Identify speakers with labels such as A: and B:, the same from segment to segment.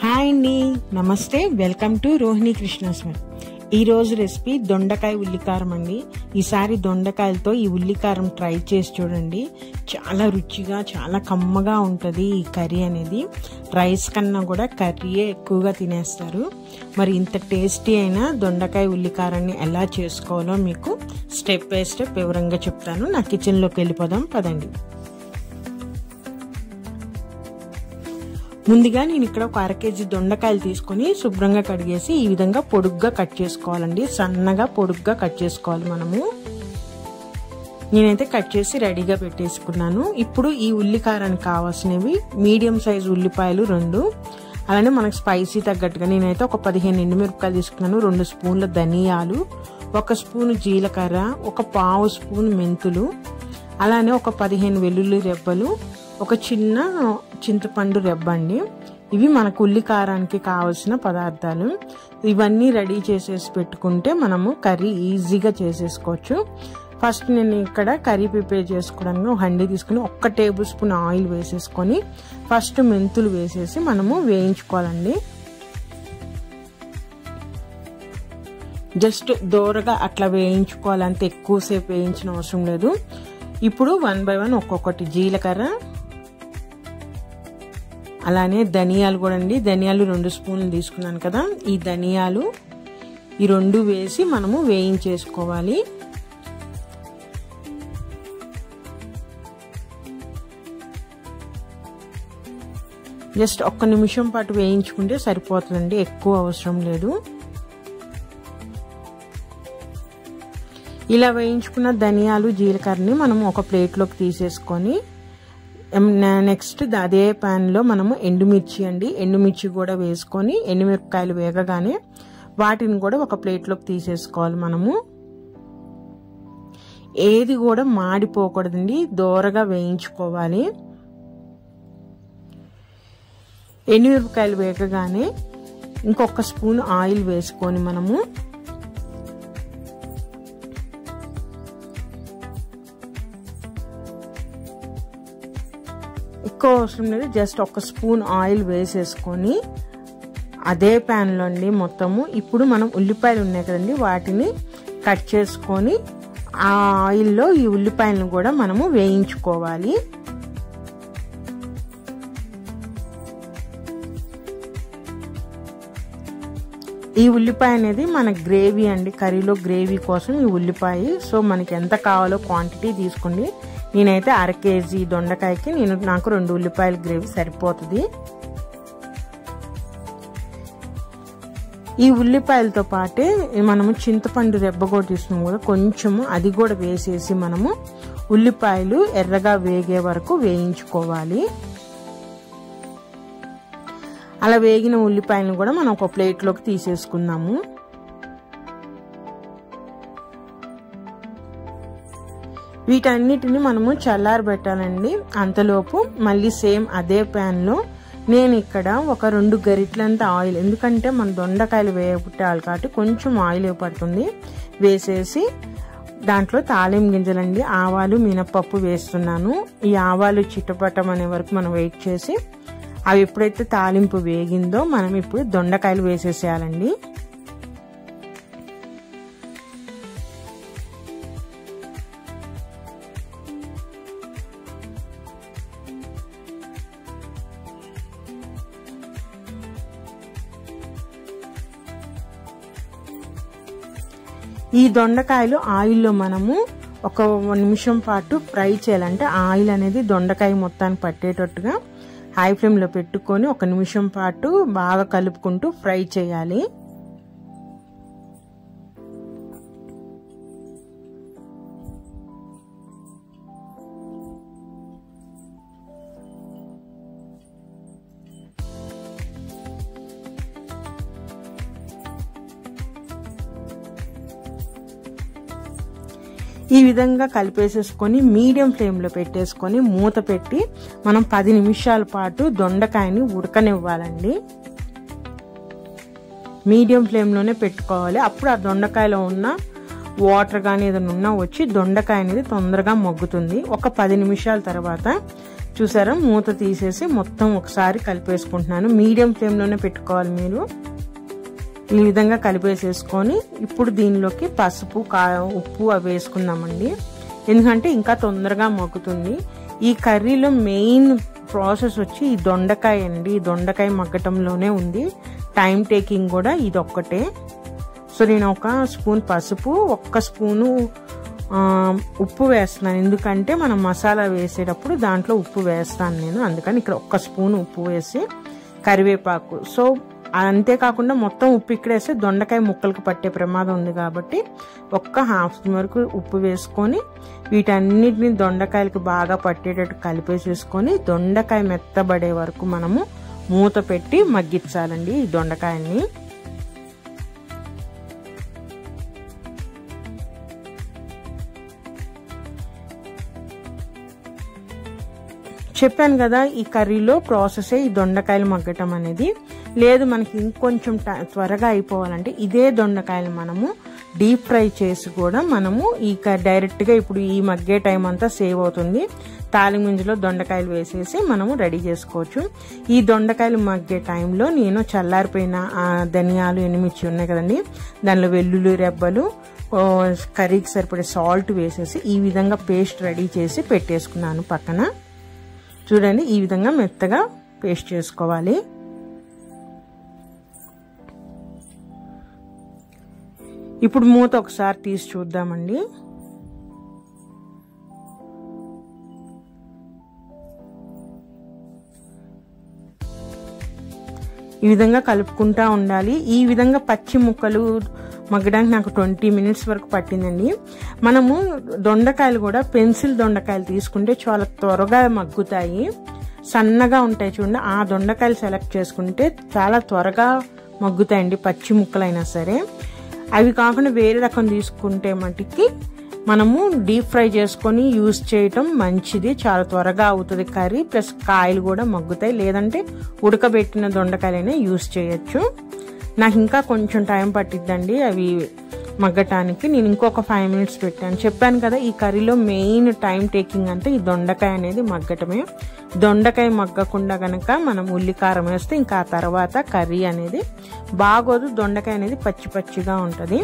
A: Hi అండి, నమస్తే. Welcome to Rohini Krishna's. ఈ రోజు రెసిపీ దొండకాయ ఉల్లికారం అండి. ఈసారి దొండకాయలతో ఈ ఉల్లికారం ట్రై చేసి చూడండి. చాలా రుచిగా, చాలా కమ్మగా ఉంటుంది ఈ కర్రీ అనేది. రైస్ కన్నా కూడా కర్రీయే ఎక్కువగా తినేస్తారు. మరి ఇంత టేస్టీ అయిన దొండకాయ ఉల్లికారాన్ని ఎలా చేసుకోవాలో మీకు స్టెప్ బై స్టెప్ వివరంగా చెప్తాను. నా కిచెన్లోకి వెళ్ళిపోదాం పదండి. ముందుగా నేను ఇక్కడ ఒక 1/2 కేజీ దొండకాయలు తీసుకొని శుభ్రంగా కడిగేసి ఈ విధంగా పొడుగ్గా కట్ చేసుకోవాలండి. సన్నగా పొడుగ్గా కట్ చేసుకోవాలి మనము. నేనైతే కట్ చేసి రెడీగా పెట్టేసుకున్నాను. ఇప్పుడు ఈ ఉల్లికారానికి కావాల్సినవి మీడియం సైజు ఉల్లిపాయలు 2, అలానే మనకు స్పైసీ తగ్గట్టుగా నేనైతే ఒక 15 ఎండుమిరపకాయలు తీసుకున్నాను, 2 స్పూన్ల ధనియాలు, 1 స్పూన్ జీలకర్ర, 1/2 స్పూన్ మెంతులు, అలానే ఒక 15 వెల్లుల్లి రెబ్బలు, ఒక చిన్న చింతపండు రెబ్బ అండి. ఇవి మనకు ఉల్లికారానికి కావాల్సిన పదార్థాలు. ఇవన్నీ రెడీ చేసేసి పెట్టుకుంటే మనము కర్రీ ఈజీగా చేసేసుకోవచ్చు. ఫస్ట్ నేను ఇక్కడ కర్రీ ప్రిపేర్ చేసుకోవడానికి ఒక హండీ తీసుకుని 1 టేబుల్ స్పూన్ ఆయిల్ వేసేసుకొని ఫస్ట్ మెంతులు వేసేసి మనము వేయించుకోవాలండి. జస్ట్ దోరగా అట్లా వేయించుకోవాలంటే ఎక్కువసేపు వేయించిన అవసరం లేదు. ఇప్పుడు 1 by 1 ఒక్కొక్కటి జీలకర్ర, అలానే ధనియాలు కూడా అండి. ధనియాలు 2 స్పూన్లు తీసుకున్నాను కదా, ఈ ధనియాలు ఈ 2 వేసి మనము వేయించేసుకోవాలి. జస్ట్ 1 నిమిషం పాటు వేయించుకుంటే సరిపోతుందండి, ఎక్కువ అవసరం లేదు. ఇలా వేయించుకున్న ధనియాలు జీలకర్రని మనము ఒక ప్లేట్లోకి తీసేసుకొని నెక్స్ట్ అదే ప్యాన్లో మనము ఎండుమిర్చి కూడా వేసుకొని ఎండుమిరపకాయలు వేగగానే వాటిని కూడా ఒక ప్లేట్లోకి తీసేసుకోవాలి. మనము ఏది కూడా మాడిపోకూడదండి, దోరగా వేయించుకోవాలి. ఎండుమిరపకాయలు వేగగానే ఇంకొక స్పూన్ ఆయిల్ వేసుకొని మనము ఎక్కువ అవసరం లేదు, జస్ట్ 1 స్పూన్ ఆయిల్ వేసేసుకొని అదే ప్యాన్లో అండి మొత్తము ఇప్పుడు మనం ఉల్లిపాయలు ఉన్నాయి కదండి, వాటిని కట్ చేసుకొని ఆ ఆయిల్లో ఈ ఉల్లిపాయలను కూడా మనము వేయించుకోవాలి. ఈ ఉల్లిపాయ అనేది మన గ్రేవీ అండి, కర్రీలో గ్రేవీ కోసం ఈ ఉల్లిపాయ. సో మనకి ఎంత కావాలో క్వాంటిటీ తీసుకోండి. నేనైతే 1/2 కేజీ దొండకాయకి నాకు 2 ఉల్లిపాయల గ్రేవీ సరిపోతుంది. ఈ ఉల్లిపాయలతో పాటే మనము చింతపండు రెబ్బ కూడా తీసుకున్నాం కదా, కొంచెము అది కూడా వేసేసి మనము ఉల్లిపాయలు ఎర్రగా వేగే వరకు వేయించుకోవాలి. అలా వేగిన ఉల్లిపాయలను కూడా మనం ఒక ప్లేట్లోకి తీసేసుకుందాము. వీటన్నిటిని మనము చల్లారబెట్టాలండి. అంతలోపు మళ్ళీ సేమ్ అదే ప్యాన్లో నేను ఇక్కడ ఒక 2 గరిటెలంత ఆయిల్, ఎందుకంటే మన దొండకాయలు వేయబుట్టాలి కాబట్టి కొంచెం ఆయిల్ పడుతుంది, వేసేసి దాంట్లో తాలింపు గింజలండి, ఆవాలు మినపప్పు వేస్తున్నాను. ఈ ఆవాలు చిటపటం అనే వరకు మనం వెయిట్ చేసి అవి ఎప్పుడైతే తాలింపు వేగిందో మనం ఇప్పుడు దొండకాయలు వేసేసేయాలండి. ఈ దొండకాయలు ఆయిల్లో మనము ఒక 1 నిమిషం పాటు ఫ్రై చేయాలంటే ఆయిల్ అనేది దొండకాయ మొత్తాన్ని పట్టేటట్టుగా హై ఫ్లేమ్లో పెట్టుకొని 1 నిమిషం పాటు బాగా కలుపుకుంటూ ఫ్రై చేయాలి. ఈ విధంగా కలిపేసేసుకొని మీడియం ఫ్లేమ్లో పెట్టేసుకొని మూత పెట్టి మనం 10 నిమిషాల పాటు దొండకాయని ఉడకనివ్వాలండి. మీడియం ఫ్లేమ్లోనే పెట్టుకోవాలి. అప్పుడు ఆ దొండకాయలో ఉన్న వాటర్ కానీ ఏదైనా ఉన్నా వచ్చి దొండకాయ అనేది తొందరగా మగ్గుతుంది. ఒక 10 నిమిషాల తర్వాత చూసారా, మూత తీసేసి మొత్తం ఒకసారి కలిపేసుకుంటున్నాను. మీడియం ఫ్లేమ్లోనే పెట్టుకోవాలి మీరు. ఈ విధంగా కలిపేసేసుకొని ఇప్పుడు దీనిలోకి పసుపు, ఉప్పు అవి వేసుకుందామండి. ఎందుకంటే ఇంకా తొందరగా మగ్గుతుంది. ఈ కర్రీలో మెయిన్ ప్రాసెస్ వచ్చి ఈ దొండకాయ అండి. ఈ దొండకాయ మగ్గటంలోనే ఉంది. టైం టేకింగ్ కూడా ఇది ఒక్కటే. సో నేను 1 స్పూన్ పసుపు, 1 స్పూను ఉప్పు వేస్తున్నాను. ఎందుకంటే మనం మసాలా వేసేటప్పుడు దాంట్లో ఉప్పు వేస్తాను నేను. అందుకని ఇక్కడ 1 స్పూన్ ఉప్పు వేసి కరివేపాకు. సో అంతేకాకుండా మొత్తం ఉప్పు ఇక్కడ వేస్తే దొండకాయ ముక్కలకు పట్టే ప్రమాదం ఉంది కాబట్టి 1/2 స్పూన్ వరకు ఉప్పు వేసుకొని వీటన్నిటిని దొండకాయలకు బాగా పట్టేటట్టు కలిపేసేసుకొని దొండకాయ మెత్తబడే వరకు మనము మూత పెట్టి మగ్గించాలండి ఈ దొండకాయని. చెప్పాను కదా, ఈ కర్రీలో ప్రాసెసే ఈ దొండకాయలు మగ్గటం అనేది. లేదు మనకి ఇంకొంచెం త్వరగా అయిపోవాలంటే ఇదే దొండకాయలు మనము డీప్ ఫ్రై చేసి కూడా మనము ఈ డైరెక్ట్గా ఇప్పుడు ఈ మగ్గే టైం అంతా సేవ్ అవుతుంది. తాలింపులో దొండకాయలు వేసేసి మనము రెడీ చేసుకోవచ్చు. ఈ దొండకాయలు మగ్గే టైంలో నేను చల్లారిపోయిన ధనియాలు, ఎండుమిర్చి ఉన్నాయి కదండి, దానిలో వెల్లుల్లి రెబ్బలు, కర్రీకి సరిపడే సాల్ట్ వేసేసి ఈ విధంగా పేస్ట్ రెడీ చేసి పెట్టేసుకున్నాను పక్కన. చూడండి, ఈ విధంగా మెత్తగా పేస్ట్ చేసుకోవాలి. ఇప్పుడు మూత ఒకసారి తీసి చూద్దామండి. ఈ విధంగా కలుపుకుంటా ఉండాలి. ఈ విధంగా పచ్చి ముక్కలు మగ్గడానికి నాకు 20 మినిట్స్ వరకు పట్టిందండి. మనము దొండకాయలు కూడా పెన్సిల్ దొండకాయలు తీసుకుంటే చాలా త్వరగా మగ్గుతాయి. సన్నగా ఉంటాయి చూడండి, ఆ దొండకాయలు సెలెక్ట్ చేసుకుంటే చాలా త్వరగా మగ్గుతాయండి పచ్చి ముక్కలైనా సరే. అవి కాకుండా వేరే రకం తీసుకుంటే మటుకి మనము డీప్ ఫ్రై చేసుకొని యూజ్ చేయటం మంచిది. చాలా త్వరగా అవుతుంది కర్రీ, ప్లస్ కాయలు కూడా మగ్గుతాయి. లేదంటే ఉడకబెట్టిన దొండకాయలైనా యూజ్ చేయొచ్చు. నాకు ఇంకా కొంచెం టైం పట్టిద్దండి అవి మగ్గటానికి. నేను ఇంకొక 5 మినిట్స్ పెట్టాను. చెప్పాను కదా, ఈ కర్రీలో మెయిన్ టైం టేకింగ్ అంటే ఈ దొండకాయ అనేది మగ్గటమే. దొండకాయ మగ్గకుండా కనుక మనం ఉల్లికారం వేస్తే ఇంకా ఆ తర్వాత కర్రీ అనేది బాగోదు. దొండకాయ అనేది పచ్చి పచ్చిగా ఉంటుంది.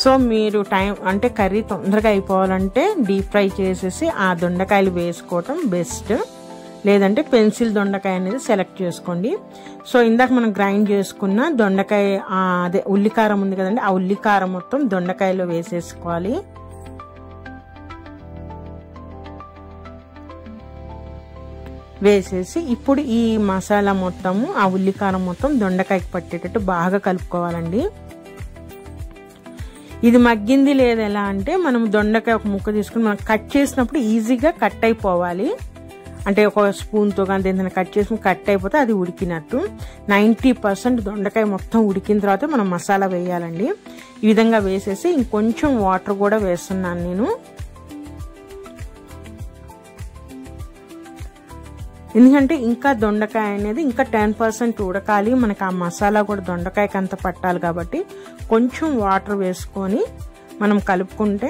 A: సో మీరు టైం అంటే కర్రీ తొందరగా అయిపోవాలంటే డీప్ ఫ్రై చేసేసి ఆ దొండకాయలు వేసుకోవటం బెస్ట్. లేదంటే పెన్సిల్ దొండకాయ అనేది సెలెక్ట్ చేసుకోండి. సో ఇందాక మనం గ్రైండ్ చేసుకున్న దొండకాయ అదే ఉల్లికారం ఉంది కదండి, ఆ ఉల్లికారం మొత్తం దొండకాయలో వేసేసుకోవాలి. వేసేసి ఇప్పుడు ఈ మసాలా మొత్తము ఆ ఉల్లికారం మొత్తం దొండకాయకి పట్టేటట్టు బాగా కలుపుకోవాలండి. ఇది మగ్గింది లేదు ఎలా అంటే మనం దొండకాయ ఒక ముక్క తీసుకుని మనం కట్ చేసినప్పుడు ఈజీగా కట్ అయిపోవాలి. అంటే ఒక స్పూన్తో కానీ దేనితో కట్ చేసుకుని కట్ అయిపోతే అది ఉడికినట్టు. 90% దొండకాయ మొత్తం ఉడికిన తర్వాత మనం మసాలా వేయాలండి. ఈ విధంగా వేసేసి ఇంకొంచెం వాటర్ కూడా వేస్తున్నాను నేను. ఎందుకంటే ఇంకా దొండకాయ అనేది ఇంకా 10% ఉడకాలి. మనకి ఆ మసాలా కూడా దొండకాయకి అంత పట్టాలి కాబట్టి కొంచెం వాటర్ వేసుకొని మనం కలుపుకుంటే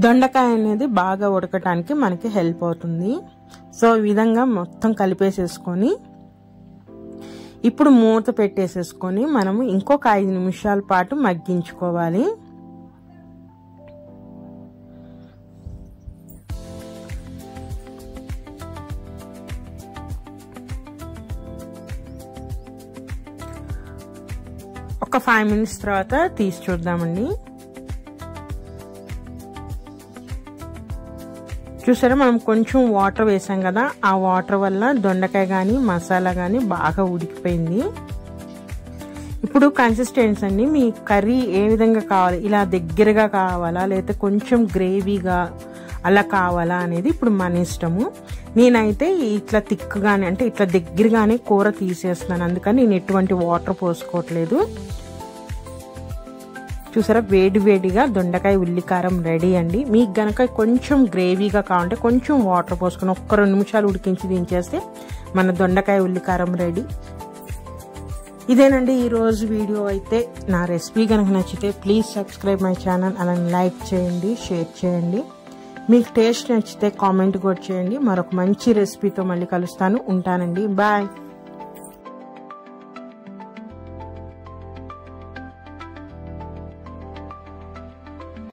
A: దొండకాయ అనేది బాగా ఉడకటానికి మనకి హెల్ప్ అవుతుంది. సో ఈ విధంగా మొత్తం కలిపేసేసుకొని ఇప్పుడు మూత పెట్టేసేసుకొని మనము ఇంకొక 5 నిమిషాల పాటు మగ్గించుకోవాలి. ఒక 5 మినిట్స్ తర్వాత తీసి చూద్దామండి. చూసారా, మనం కొంచెం వాటర్ వేసాం కదా, ఆ వాటర్ వల్ల దొండకాయ కానీ మసాలా కానీ బాగా ఉడికిపోయింది. ఇప్పుడు కన్సిస్టెన్సీ అండి, మీ కర్రీ ఏ విధంగా కావాలి, ఇలా దగ్గరగా కావాలా లేకపోతే కొంచెం గ్రేవీగా అలా కావాలా అనేది ఇప్పుడు మన ఇష్టము. నేనైతే ఇట్లా థిక్గానే అంటే ఇట్లా దగ్గరగానే కూర తీసేస్తున్నాను, అందుకని నేను ఎటువంటి వాటర్ పోసుకోవట్లేదు. చూసారా, వేడి వేడిగా దొండకాయ ఉల్లికారం రెడీ అండి. మీకు గనక కొంచెం గ్రేవీగా కావాలంటే కొంచెం వాటర్ పోసుకొని 1-2 నిమిషాలు ఉడికించి దించేస్తే మన దొండకాయ ఉల్లికారం రెడీ. ఇదేనండి ఈరోజు వీడియో అయితే. నా రెసిపీ కనుక నచ్చితే ప్లీజ్ సబ్స్క్రైబ్ మై ఛానల్, అలానే లైక్ చేయండి, షేర్ చేయండి. మీకు టేస్ట్ నచ్చితే కామెంట్ కూడా చేయండి. మరొక మంచి రెసిపీతో మళ్ళీ కలుస్తాను. ఉంటానండి. బాయ్.